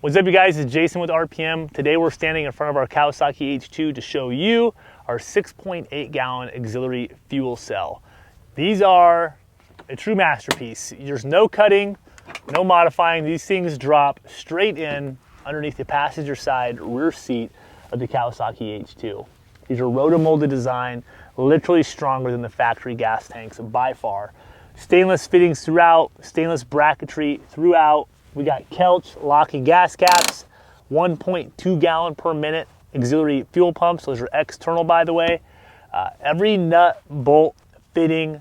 What's up, you guys? It's Jason with RPM. Today we're standing in front of our Kawasaki H2 to show you our 6.8 gallon auxiliary fuel cell. These are a true masterpiece. There's no cutting, no modifying. These things drop straight in underneath the passenger side rear seat of the Kawasaki H2. These are rotomolded design, literally stronger than the factory gas tanks by far. Stainless fittings throughout, stainless bracketry throughout. We got Kelch locking gas caps, 1.2 gallon per minute auxiliary fuel pumps. Those are external, by the way. Every nut, bolt, fitting,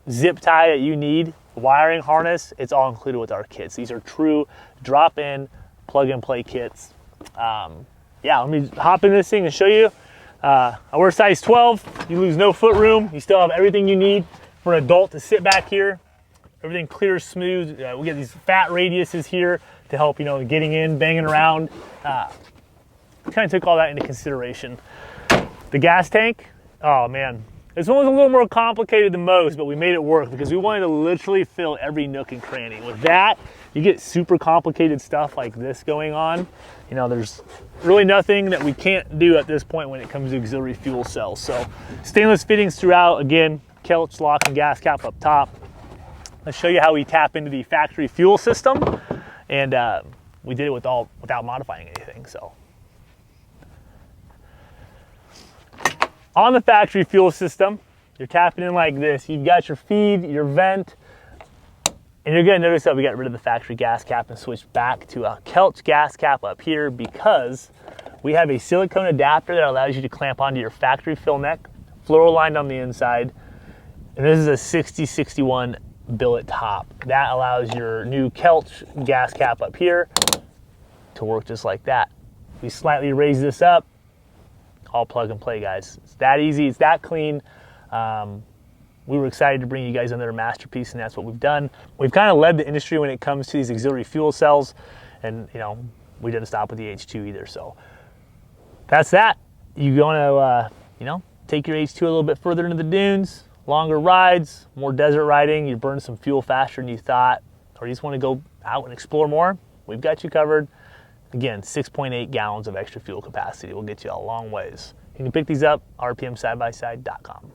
zip tie that you need, wiring harness, it's all included with our kits. These are true drop-in, plug-and-play kits. Yeah, let me hop in this thing and show you. I wear size 12. You lose no foot room. You still have everything you need for an adult to sit back here. Everything clear, smooth. We get these fat radiuses here to help, getting in, banging around. Kind of took all that into consideration. The gas tank, oh man. This one was a little more complicated than most, but we made it work because we wanted to literally fill every nook and cranny. With that, you get super complicated stuff like this going on. There's really nothing that we can't do at this point when it comes to auxiliary fuel cells. So stainless fittings throughout, again, Kelch lock and gas cap up top. Let's show you how we tap into the factory fuel system, and we did it without modifying anything. So, on the factory fuel system, you're tapping in like this. You've got your feed, your vent, and you're gonna notice that we got rid of the factory gas cap and switched back to a Kelch gas cap up here because we have a silicone adapter that allows you to clamp onto your factory fill neck, fluorolined on the inside, and this is a 6061 billet top. That allows your new Kelch gas cap up here to work just like that. We slightly raise this up, all plug and play, guys. It's that easy, it's that clean. We were excited to bring you guys another masterpiece, and that's what we've done. We've kind of led the industry when it comes to these auxiliary fuel cells, and we didn't stop with the H2 either. So that's that. You want to take your H2 a little bit further into the dunes, longer rides, more desert riding, you burn some fuel faster than you thought, or you just want to go out and explore more, we've got you covered. Again, 6.8 gallons of extra fuel capacity will get you a long ways. You can pick these up, rpmsidebyside.com.